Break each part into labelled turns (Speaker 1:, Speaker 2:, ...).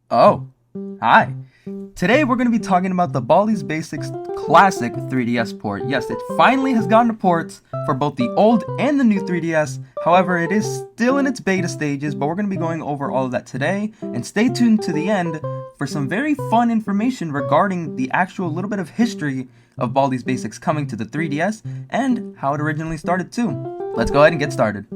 Speaker 1: Oh, hi. Today we're going to be talking about the Baldi's Basics Classic 3DS port. Yes, it finally has gotten a port for both the old and the new 3DS. However, it is still in its beta stages, but we're going to be going over all of that today. And stay tuned to the end for some very fun information regarding the actual little bit of history of Baldi's Basics coming to the 3DS and how it originally started too. Let's go ahead and get started.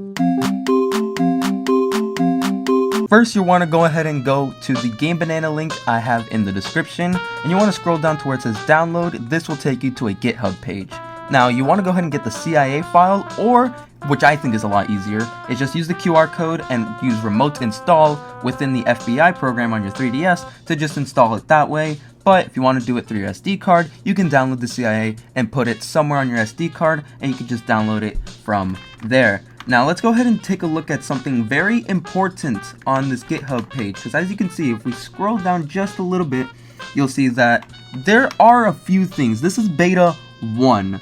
Speaker 1: First, you want to go ahead and go to the Game Banana link I have in the description, and you want to scroll down to where it says download. This will take you to a GitHub page. Now, you want to go ahead and get the CIA file, or, which I think is a lot easier, is just use the QR code and use remote install within the FBI program on your 3DS to just install it that way. But if you want to do it through your SD card, you can download the CIA and put it somewhere on your SD card, and you can just download it from there. Now let's go ahead and take a look at something very important on this GitHub page, because as you can see, if we scroll down just a little bit, you'll see that there are a few things. This is beta 1,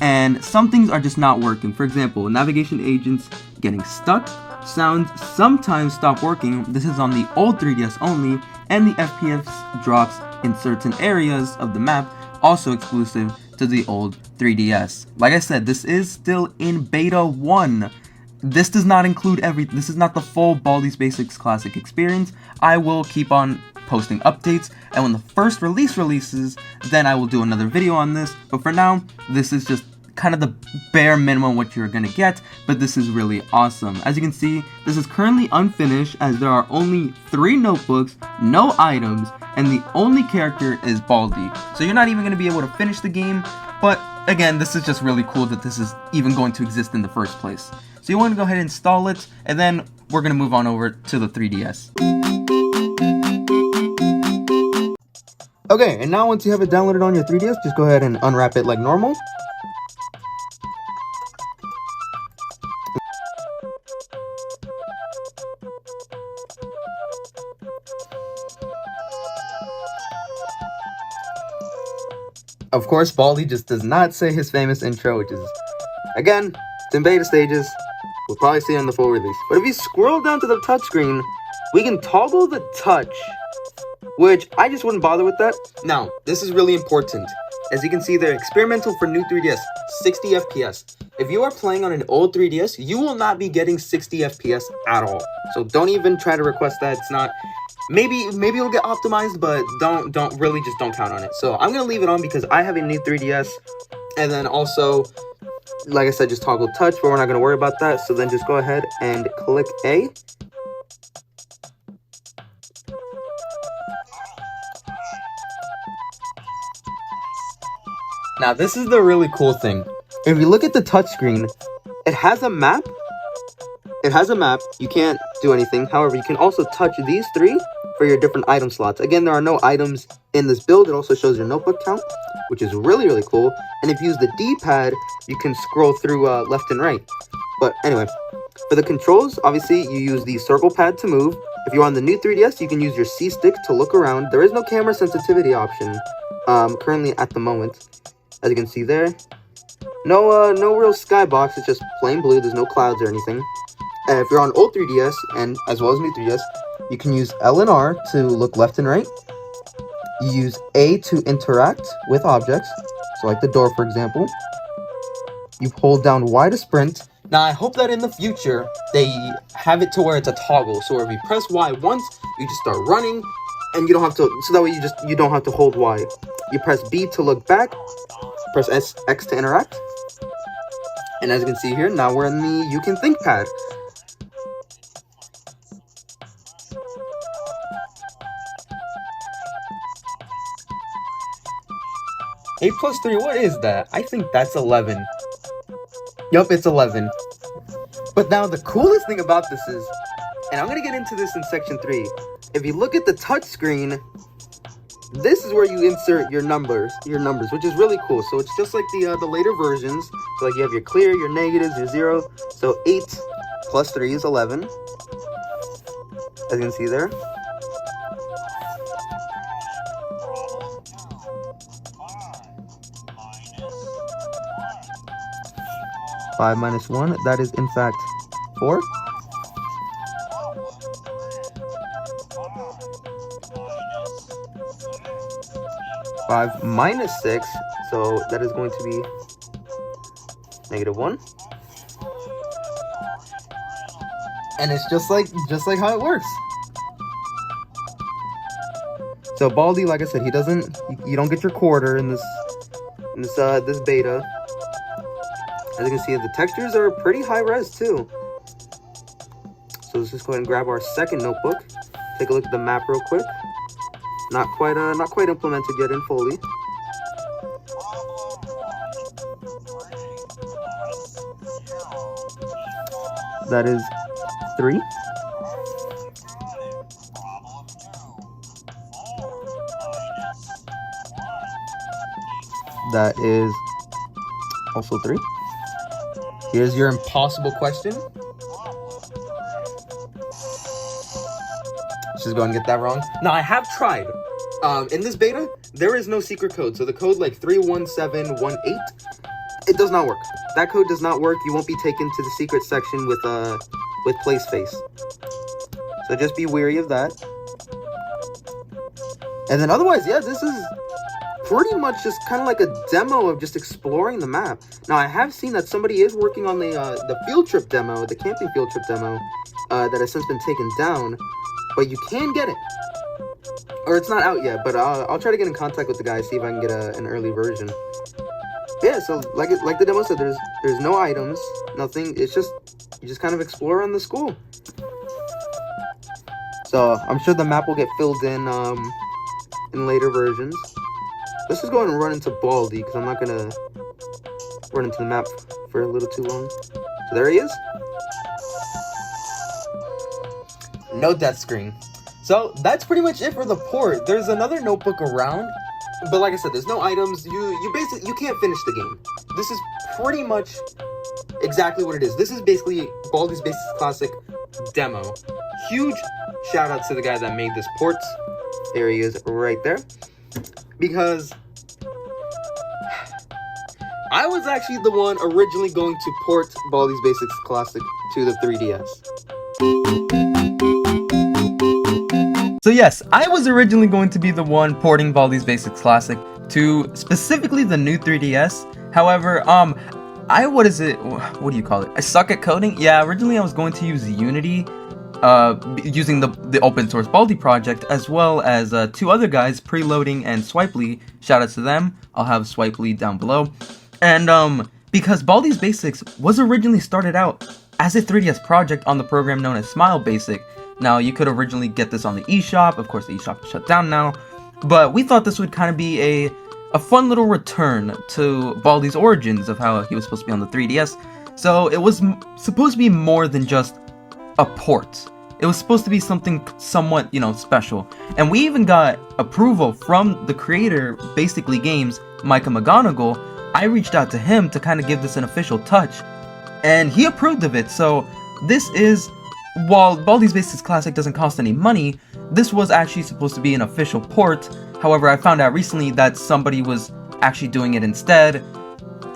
Speaker 1: and some things are just not working. For example, navigation agents getting stuck, sounds sometimes stop working. This is on the old 3DS only, and the FPS drops in certain areas of the map, also exclusive to the old 3DS. Like I said, this is still in beta 1. This does not include everything. This is not the full Baldi's Basics Classic experience. I will keep on posting updates, and when the first release releases, then I will do another video on this. But for now, this is just kind of the bare minimum what you're gonna get, but this is really awesome. As you can see, this is currently unfinished as there are only 3 notebooks, no items, and the only character is Baldi. So you're not even gonna be able to finish the game, but again, this is just really cool that this is even going to exist in the first place. So you want to go ahead and install it, and then we're going to move on over to the 3DS. Okay, and now once you have it downloaded on your 3DS, just go ahead and unwrap it like normal. Of course, Baldi just does not say his famous intro, which is, again, it's in beta stages. We'll probably see it in the full release. But if you scroll down to the touchscreen, we can toggle the touch, which I just wouldn't bother with that. Now, this is really important. As you can see there, experimental for new 3DS, 60 FPS. If you are playing on an old 3DS, you will not be getting 60 FPS at all. So don't even try to request that. It's not... Maybe it'll get optimized, but don't count on it. So I'm gonna leave it on because I have a new 3DS, and then also, like I said, just toggle touch, but we're not gonna worry about that. So then just go ahead and click A. Now this is the really cool thing. If you look at the touchscreen, it has a map. It has a map. You can't do anything. However, you can also touch these 3 for your different item slots. Again, there are no items in this build. It also shows your notebook count, which is really, really cool. And if you use the D-pad, you can scroll through left and right. But anyway, for the controls, obviously, you use the circle pad to move. If you're on the new 3DS, you can use your C-stick to look around. There is no camera sensitivity option currently at the moment, as you can see there. No real skybox. It's just plain blue. There's no clouds or anything. If you're on old 3DS, and as well as new 3DS, you can use L and R to look left and right. You use A to interact with objects, so like the door, for example. You hold down Y to sprint. Now, I hope that in the future, they have it to where it's a toggle, so if you press Y once, you just start running, and you don't have to, so that way you don't have to hold Y. You press B to look back, press X to interact, and as you can see here, now we're in the You Can Think pad. Eight plus 3, what is that? I think that's 11. Yup, it's 11. But now the coolest thing about this is, and I'm going to get into this in section 3, if you look at the touch screen, this is where you insert your numbers, which is really cool. So it's just like the later versions. So like you have your clear, your negatives, your 0. So 8 plus 3 is 11, as you can see there. 5 minus 1, that is in fact 4. 5 minus 6, so that is going to be -1. And it's just like how it works. So Baldi, like I said, he doesn't, you don't get your quarter in this beta. As you can see, the textures are pretty high res too. So let's just go ahead and grab our second notebook. Take a look at the map real quick. Not quite implemented yet in fully. That is 3. That is also 3. Here's your impossible question. Let's just go and get that wrong. Now, I have tried. In this beta, there is no secret code. So the code like 31718, it does not work. That code does not work. You won't be taken to the secret section with place face. So just be wary of that. And then otherwise, yeah, this is pretty much just kind of like a demo of just exploring the map. Now, I have seen that somebody is working on the field trip demo, the camping field trip demo, that has since been taken down, but you can get it. Or it's not out yet, but I'll try to get in contact with the guy, see if I can get an early version. Yeah, so like the demo said, there's no items, nothing. It's just, you just kind of explore on the school. So I'm sure the map will get filled in later versions. Let's just go ahead and run into Baldi, because I'm not going to run into the map for a little too long. So there he is. No death screen. So that's pretty much it for the port. There's another notebook around, but like I said, there's no items. You can't finish the game. This is pretty much exactly what it is. This is basically Baldi's Basics Classic demo. Huge shout out to the guy that made this port. There he is right there. Because I was actually the one originally going to port Baldi's Basics Classic to the 3DS. So yes, I was originally going to be the one porting Baldi's Basics Classic to specifically the new 3DS. However, what do you call it? I suck at coding? Yeah, originally I was going to use Unity, using the open source Baldi project, as well as 2 other guys, Preloading and Swipely. Shout out to them. I'll have Swipely down below. And because Baldi's Basics was originally started out as a 3DS project on the program known as Smile Basic. Now, you could originally get this on the eShop. Of course, the eShop is shut down now. But we thought this would kind of be a fun little return to Baldi's origins of how he was supposed to be on the 3DS. So it was supposed to be more than just a port. It was supposed to be something somewhat, special. And we even got approval from the creator, Basically Games, Micah McGonigal. I reached out to him to kind of give this an official touch, and he approved of it. So this is, while Baldi's Basics Classic doesn't cost any money, this was actually supposed to be an official port. However, I found out recently that somebody was actually doing it instead,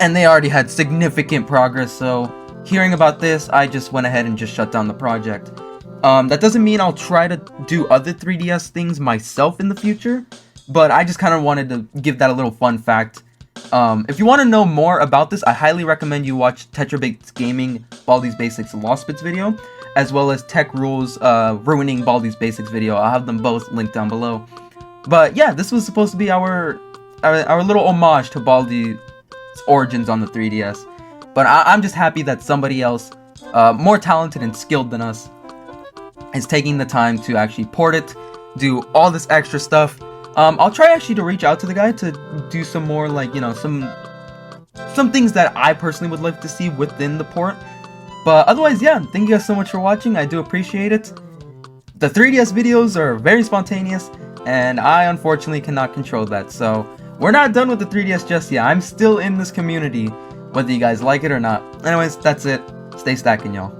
Speaker 1: and they already had significant progress. So hearing about this, I just went ahead and just shut down the project. That doesn't mean I'll try to do other 3DS things myself in the future, but I just kind of wanted to give that a little fun fact. If you want to know more about this, I highly recommend you watch TetraBates Gaming Baldi's Basics Lost Bits video, as well as Tech Rules Ruining Baldi's Basics video. I'll have them both linked down below. But yeah, this was supposed to be our little homage to Baldi's origins on the 3DS. But I'm just happy that somebody else, more talented and skilled than us, is taking the time to actually port it, do all this extra stuff. I'll try actually to reach out to the guy to do some more, like, some things that I personally would like to see within the port. But otherwise, yeah, thank you guys so much for watching. I do appreciate it. The 3DS videos are very spontaneous, and I unfortunately cannot control that. So we're not done with the 3DS just yet. I'm still in this community, whether you guys like it or not. Anyways, that's it. Stay stacking, y'all.